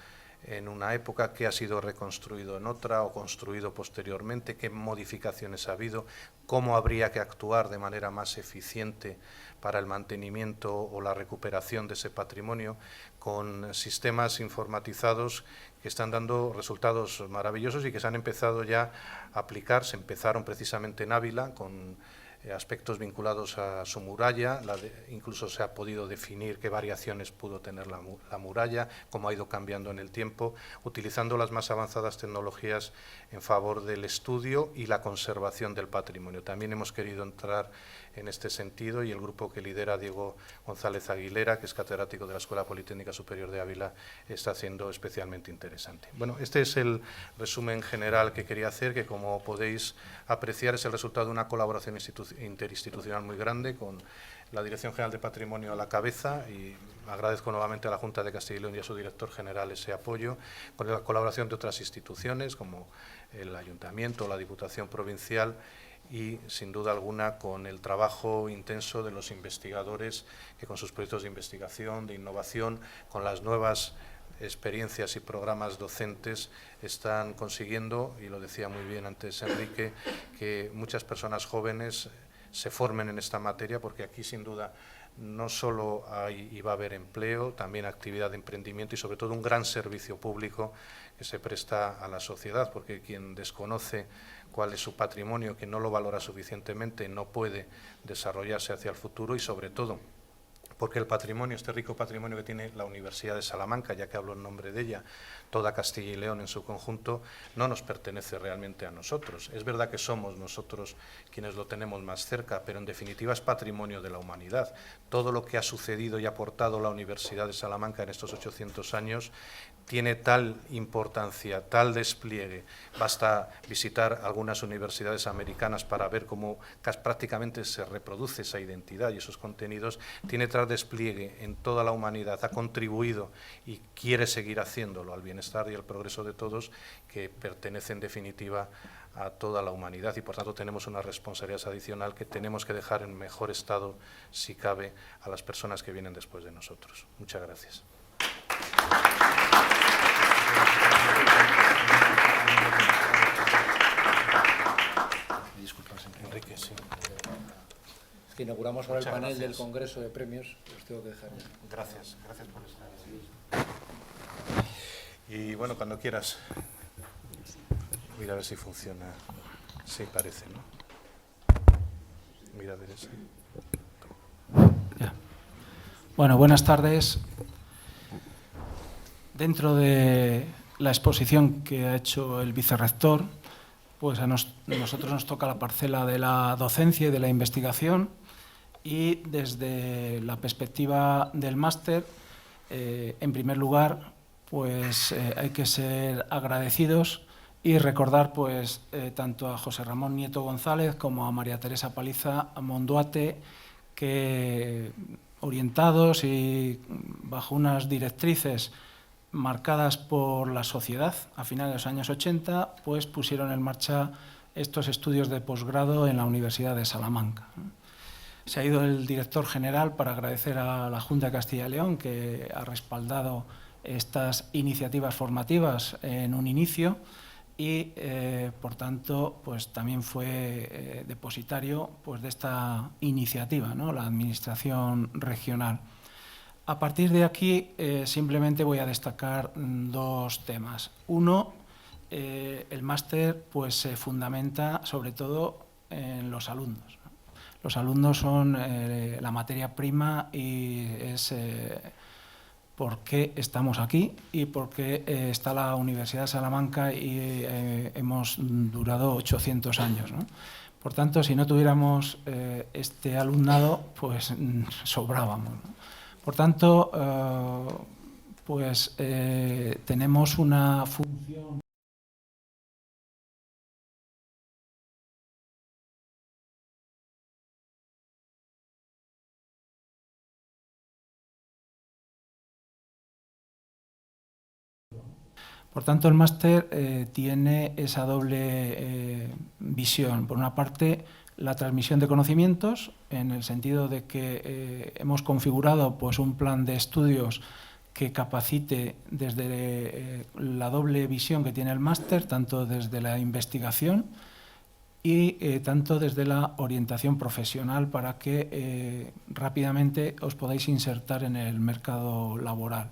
en una época, qué ha sido reconstruido en otra o construido posteriormente, qué modificaciones ha habido, cómo habría que actuar de manera más eficiente para el mantenimiento o la recuperación de ese patrimonio, con sistemas informatizados que están dando resultados maravillosos y que se han empezado ya a aplicar. Se empezaron precisamente en Ávila con aspectos vinculados a su muralla, incluso se ha podido definir qué variaciones pudo tener la muralla, cómo ha ido cambiando en el tiempo, utilizando las más avanzadas tecnologías en favor del estudio y la conservación del patrimonio. También hemos querido entrar en este sentido, y el grupo que lidera Diego González Aguilera, que es catedrático de la Escuela Politécnica Superior de Ávila, está haciendo especialmente interesante. Bueno, este es el resumen general que quería hacer, que como podéis apreciar es el resultado de una colaboración interinstitucional muy grande, con la Dirección General de Patrimonio a la cabeza, y agradezco nuevamente a la Junta de Castilla y León y a su director general ese apoyo, con la colaboración de otras instituciones como el Ayuntamiento o la Diputación Provincial, y sin duda alguna con el trabajo intenso de los investigadores que con sus proyectos de investigación, de innovación, con las nuevas experiencias y programas docentes están consiguiendo, y lo decía muy bien antes Enrique, que muchas personas jóvenes se formen en esta materia, porque aquí sin duda no solo hay y va a haber empleo, también actividad de emprendimiento y sobre todo un gran servicio público que se presta a la sociedad, porque quien desconoce cuál es su patrimonio, que no lo valora suficientemente, no puede desarrollarse hacia el futuro, y sobre todo porque el patrimonio, este rico patrimonio que tiene la Universidad de Salamanca, ya que hablo en nombre de ella, toda Castilla y León en su conjunto, no nos pertenece realmente a nosotros. Es verdad que somos nosotros quienes lo tenemos más cerca, pero en definitiva es patrimonio de la humanidad. Todo lo que ha sucedido y ha aportado la Universidad de Salamanca en estos 800 años tiene tal importancia, tal despliegue. Basta visitar algunas universidades americanas para ver cómo prácticamente se reproduce esa identidad y esos contenidos. Tiene tal despliegue en toda la humanidad, ha contribuido y quiere seguir haciéndolo al bienestar y al progreso de todos, que pertenece en definitiva a toda la humanidad, y por tanto tenemos una responsabilidad adicional que tenemos que dejar en mejor estado, si cabe, a las personas que vienen después de nosotros. Muchas gracias. Disculpas, Enrique, sí. Es que inauguramos ahora el Muchas panel gracias. del Congreso de Premios, los tengo que dejar. Gracias, gracias por estar aquí. Y bueno, cuando quieras, mira a ver si funciona. Sí, parece, ¿no? Mira a ver eso. Ya. Bueno, buenas tardes. Dentro de la exposición que ha hecho el vicerrector, pues a nosotros nos toca la parcela de la docencia y de la investigación, y desde la perspectiva del máster, en primer lugar, pues hay que ser agradecidos y recordar pues tanto a José Ramón Nieto González como a María Teresa Paliza Monduate, que orientados y bajo unas directrices marcadas por la sociedad a finales de los años 80, pues pusieron en marcha estos estudios de posgrado en la Universidad de Salamanca. Se ha ido el director general para agradecer a la Junta de Castilla y León, que ha respaldado estas iniciativas formativas en un inicio, y por tanto pues también fue depositario pues de esta iniciativa, ¿no?, la Administración regional. A partir de aquí simplemente voy a destacar dos temas. Uno, el máster pues se fundamenta sobre todo en los alumnos. Los alumnos son la materia prima y es por qué estamos aquí y por qué está la Universidad de Salamanca y hemos durado 800 años, ¿no? Por tanto, si no tuviéramos este alumnado, pues sobrábamos, ¿no? Por tanto, pues tenemos una función. Por tanto, el máster tiene esa doble visión. Por una parte, la transmisión de conocimientos, en el sentido de que hemos configurado pues, un plan de estudios que capacite desde la doble visión que tiene el máster, tanto desde la investigación y tanto desde la orientación profesional, para que rápidamente os podáis insertar en el mercado laboral.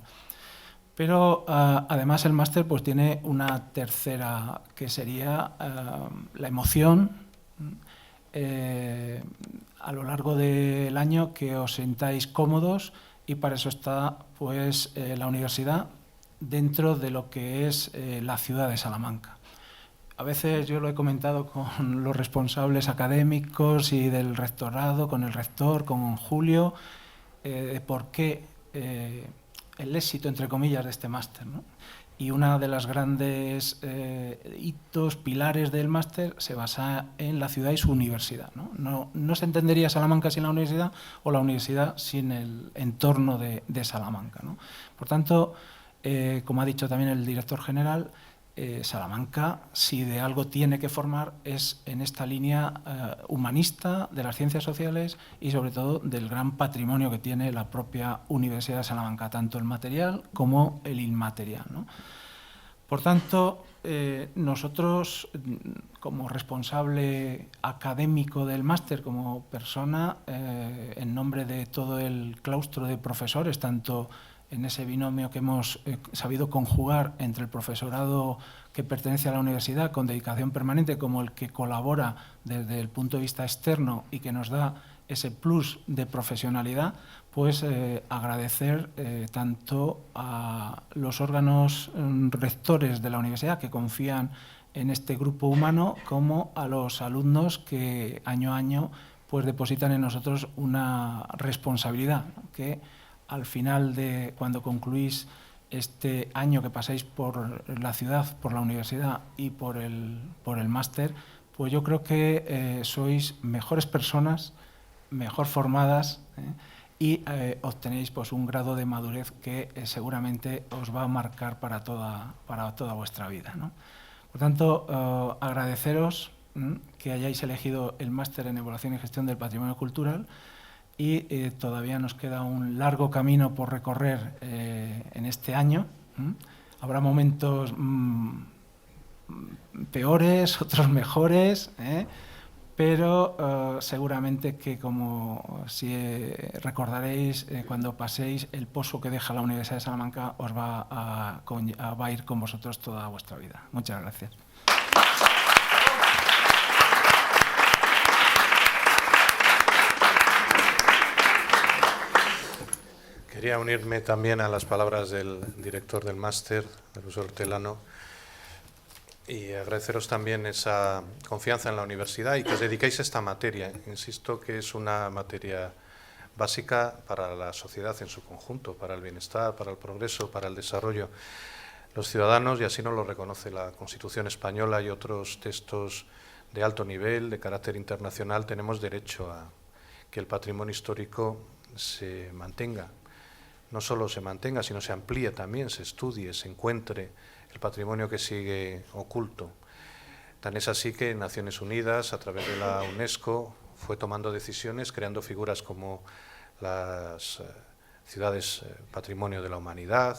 Pero además el máster pues, tiene una tercera, que sería la emoción, a lo largo del año, que os sintáis cómodos, y para eso está pues, la universidad dentro de lo que es la ciudad de Salamanca. A veces yo lo he comentado con los responsables académicos y del rectorado, con el rector, con Julio, por qué el éxito, entre comillas, de este máster, ¿no? Y una de las grandes hitos, pilares del máster, se basa en la ciudad y su universidad, ¿no? No se entendería Salamanca sin la universidad, o la universidad sin el entorno de Salamanca, ¿no? Por tanto, como ha dicho también el director general, Salamanca, si de algo tiene que formar, es en esta línea humanista de las ciencias sociales y sobre todo del gran patrimonio que tiene la propia Universidad de Salamanca, tanto el material como el inmaterial, ¿no? Por tanto, nosotros, como responsable académico del máster, como persona, en nombre de todo el claustro de profesores, tanto en ese binomio que hemos sabido conjugar entre el profesorado que pertenece a la universidad con dedicación permanente, como el que colabora desde el punto de vista externo y que nos da ese plus de profesionalidad, pues agradecer tanto a los órganos rectores de la universidad que confían en este grupo humano, como a los alumnos que año a año pues depositan en nosotros una responsabilidad, que al final de cuando concluís este año que pasáis por la ciudad, por la universidad y por el máster, pues yo creo que sois mejores personas, mejor formadas, y obtenéis pues un grado de madurez que seguramente os va a marcar para toda vuestra vida, ¿no? Por tanto, agradeceros que hayáis elegido el máster en Evaluación y Gestión del Patrimonio Cultural, y todavía nos queda un largo camino por recorrer en este año. Habrá momentos peores, otros mejores, pero seguramente que, como si recordaréis, cuando paséis, el pozo que deja la Universidad de Salamanca os va a ir con vosotros toda vuestra vida. Muchas gracias. Quería unirme también a las palabras del director del máster, del profesor Hortelano, y agradeceros también esa confianza en la universidad y que os dediquéis a esta materia. Insisto que es una materia básica para la sociedad en su conjunto, para el bienestar, para el progreso, para el desarrollo. Los ciudadanos, y así nos lo reconoce la Constitución española y otros textos de alto nivel, de carácter internacional, tenemos derecho a que el patrimonio histórico se mantenga. No solo se mantenga, sino se amplíe también, se estudie, se encuentre el patrimonio que sigue oculto. Tan es así que Naciones Unidas, a través de la UNESCO, fue tomando decisiones, creando figuras como las ciudades patrimonio de la humanidad,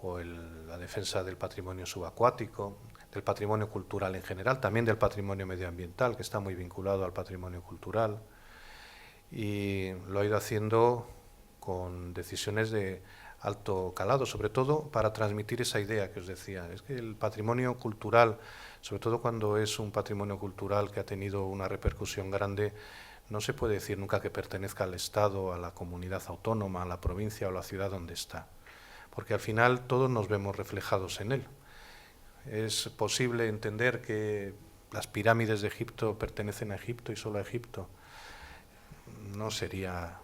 o la defensa del patrimonio subacuático, del patrimonio cultural en general, también del patrimonio medioambiental, que está muy vinculado al patrimonio cultural, y lo ha ido haciendo con decisiones de alto calado, sobre todo para transmitir esa idea que os decía. Es que el patrimonio cultural, sobre todo cuando es un patrimonio cultural que ha tenido una repercusión grande, no se puede decir nunca que pertenezca al Estado, a la comunidad autónoma, a la provincia o a la ciudad donde está, porque al final todos nos vemos reflejados en él. Es posible entender que las pirámides de Egipto pertenecen a Egipto y solo a Egipto. No sería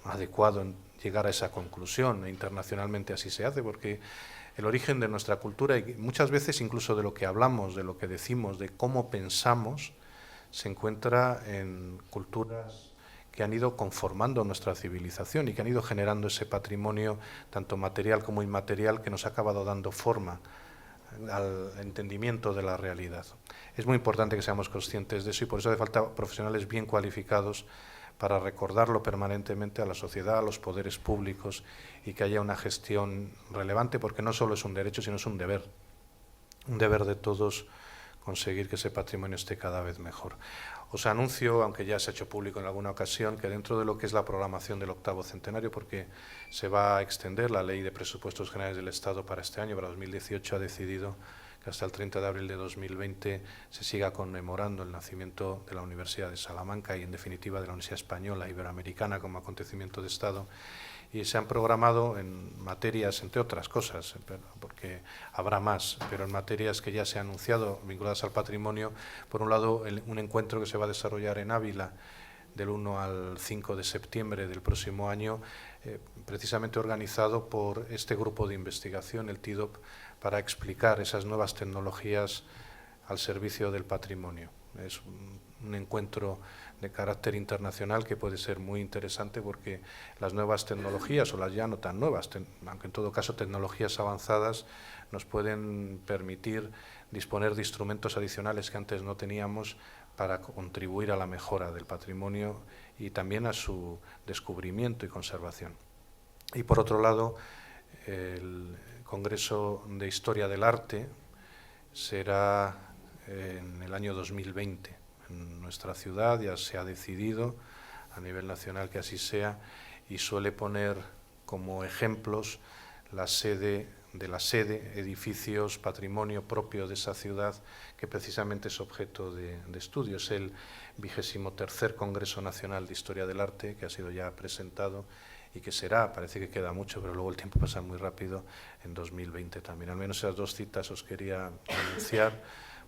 adecuado llegar a esa conclusión, e internacionalmente así se hace, porque el origen de nuestra cultura, y muchas veces incluso de lo que hablamos, de lo que decimos, de cómo pensamos, se encuentra en culturas que han ido conformando nuestra civilización y que han ido generando ese patrimonio, tanto material como inmaterial, que nos ha acabado dando forma al entendimiento de la realidad. Es muy importante que seamos conscientes de eso, y por eso hace falta profesionales bien cualificados para recordarlo permanentemente a la sociedad, a los poderes públicos, y que haya una gestión relevante, porque no solo es un derecho, sino es un deber de todos conseguir que ese patrimonio esté cada vez mejor. Os anuncio, aunque ya se ha hecho público en alguna ocasión, que dentro de lo que es la programación del 8º centenario, porque se va a extender la Ley de Presupuestos Generales del Estado para este año, para 2018, ha decidido que hasta el 30 de abril de 2020 se siga conmemorando el nacimiento de la Universidad de Salamanca y, en definitiva, de la Universidad Española Iberoamericana como acontecimiento de Estado. Y se han programado en materias, entre otras cosas, porque habrá más, pero en materias que ya se han anunciado vinculadas al patrimonio. Por un lado, un encuentro que se va a desarrollar en Ávila del 1 al 5 de septiembre del próximo año, precisamente organizado por este grupo de investigación, el TIDOP, para explicar esas nuevas tecnologías al servicio del patrimonio. Es un encuentro de carácter internacional que puede ser muy interesante, porque las nuevas tecnologías, o las ya no tan nuevas, aunque en todo caso tecnologías avanzadas, nos pueden permitir disponer de instrumentos adicionales que antes no teníamos para contribuir a la mejora del patrimonio y también a su descubrimiento y conservación. Y por otro lado, el Congreso de Historia del Arte será en el año 2020 en nuestra ciudad. Ya se ha decidido a nivel nacional que así sea, y suele poner como ejemplos la sede de la sede, edificios, patrimonio propio de esa ciudad, que precisamente es objeto de estudio. Es el 23º Congreso Nacional de Historia del Arte, que ha sido ya presentado y que será, parece que queda mucho, pero luego el tiempo pasa muy rápido, en 2020 también. Al menos esas dos citas os quería anunciar,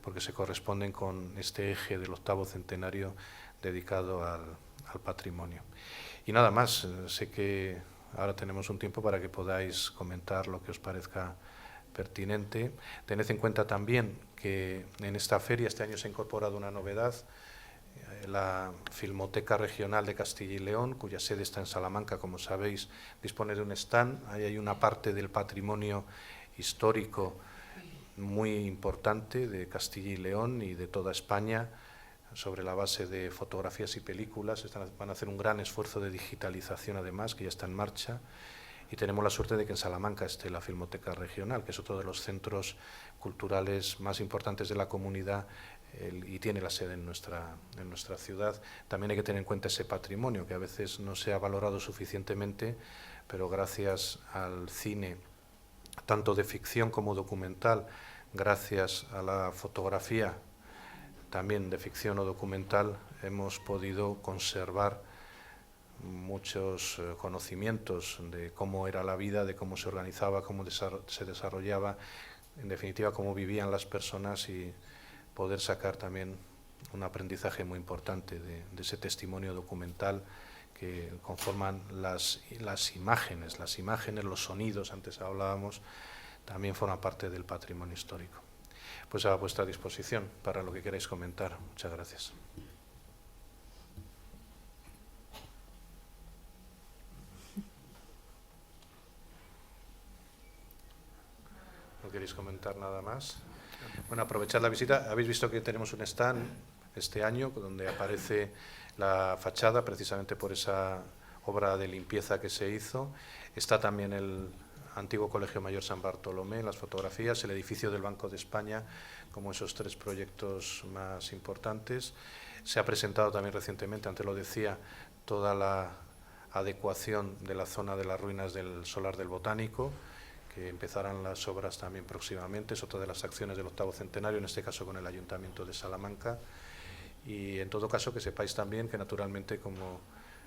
porque se corresponden con este eje del 8º centenario dedicado al patrimonio. Y nada más, sé que ahora tenemos un tiempo para que podáis comentar lo que os parezca pertinente. Tened en cuenta también que en esta feria este año se ha incorporado una novedad, la Filmoteca Regional de Castilla y León, cuya sede está en Salamanca, como sabéis, dispone de un stand. Ahí hay una parte del patrimonio histórico muy importante de Castilla y León y de toda España, sobre la base de fotografías y películas. Van a hacer un gran esfuerzo de digitalización, además, que ya está en marcha, y tenemos la suerte de que en Salamanca esté la Filmoteca Regional, que es otro de los centros culturales más importantes de la comunidad y tiene la sede en nuestra ciudad. También hay que tener en cuenta ese patrimonio, que a veces no se ha valorado suficientemente, pero gracias al cine, tanto de ficción como documental, gracias a la fotografía, también de ficción o documental, hemos podido conservar muchos conocimientos de cómo era la vida, de cómo se organizaba, cómo se desarrollaba, en definitiva, cómo vivían las personas, y poder sacar también un aprendizaje muy importante de ese testimonio documental que conforman las imágenes, los sonidos, antes hablábamos, también forman parte del patrimonio histórico. Pues a vuestra disposición para lo que queráis comentar. Muchas gracias. ¿No queréis comentar nada más? Bueno, aprovechad la visita. Habéis visto que tenemos un stand este año donde aparece la fachada, precisamente por esa obra de limpieza que se hizo. Está también el antiguo Colegio Mayor San Bartolomé, las fotografías, el edificio del Banco de España, como esos tres proyectos más importantes. Se ha presentado también recientemente, antes lo decía, toda la adecuación de la zona de las ruinas del Solar del Botánico, que empezarán las obras también próximamente. Es otra de las acciones del 8º centenario, en este caso con el Ayuntamiento de Salamanca. Y en todo caso que sepáis también que naturalmente como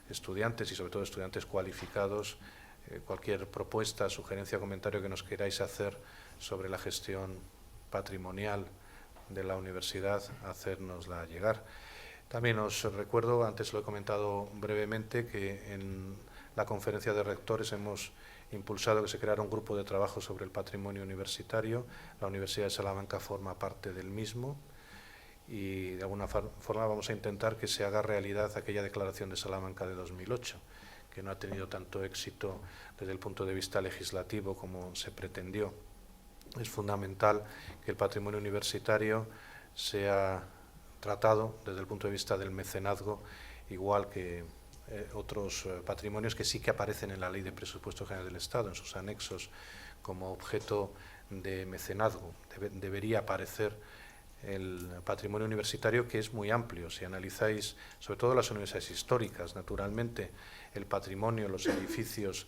estudiantes y sobre todo estudiantes cualificados, cualquier propuesta, sugerencia o comentario que nos queráis hacer sobre la gestión patrimonial de la universidad, hacérnosla llegar. También os recuerdo, antes lo he comentado brevemente, que en la conferencia de rectores hemos impulsado que se creara un grupo de trabajo sobre el patrimonio universitario. La Universidad de Salamanca forma parte del mismo y de alguna forma vamos a intentar que se haga realidad aquella declaración de Salamanca de 2008, que no ha tenido tanto éxito desde el punto de vista legislativo como se pretendió. Es fundamental que el patrimonio universitario sea tratado desde el punto de vista del mecenazgo, igual que otros patrimonios que sí que aparecen en la Ley de Presupuesto General del Estado, en sus anexos, como objeto de mecenazgo. Debería aparecer el patrimonio universitario, que es muy amplio. Si analizáis, sobre todo las universidades históricas, naturalmente, el patrimonio, los edificios,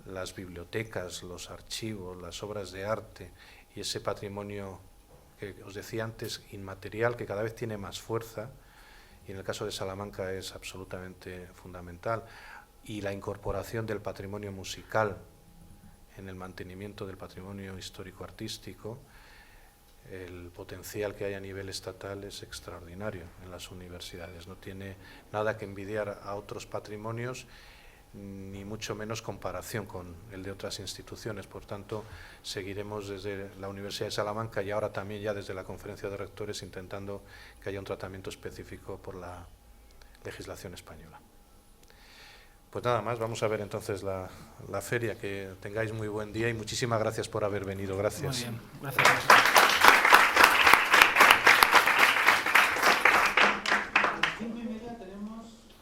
las bibliotecas, los archivos, las obras de arte y ese patrimonio que os decía antes, inmaterial, que cada vez tiene más fuerza, y en el caso de Salamanca es absolutamente fundamental, y la incorporación del patrimonio musical en el mantenimiento del patrimonio histórico-artístico, el potencial que hay a nivel estatal es extraordinario en las universidades. No tiene nada que envidiar a otros patrimonios, ni mucho menos comparación con el de otras instituciones. Por tanto, seguiremos desde la Universidad de Salamanca y ahora también ya desde la Conferencia de Rectores intentando que haya un tratamiento específico por la legislación española. Pues nada más, vamos a ver entonces la feria. Que tengáis muy buen día y muchísimas gracias por haber venido. Gracias. Muy bien, gracias.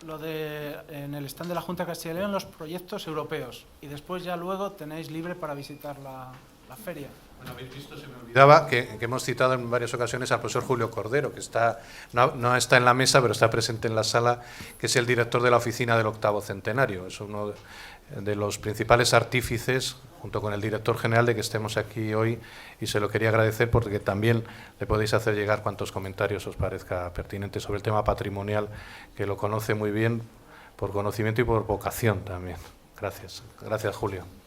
Lo de, en el stand de la Junta de Castilla y León, los proyectos europeos, y después ya luego tenéis libre para visitar la feria. Bueno, habéis visto, se me olvidaba que hemos citado en varias ocasiones al profesor Julio Cordero, que no está en la mesa, pero está presente en la sala, que es el director de la oficina del 8º centenario. Es de los principales artífices, junto con el director general, de que estemos aquí hoy, y se lo quería agradecer porque también le podéis hacer llegar cuantos comentarios os parezca pertinente sobre el tema patrimonial, que lo conoce muy bien por conocimiento y por vocación también. Gracias. Gracias, Julio.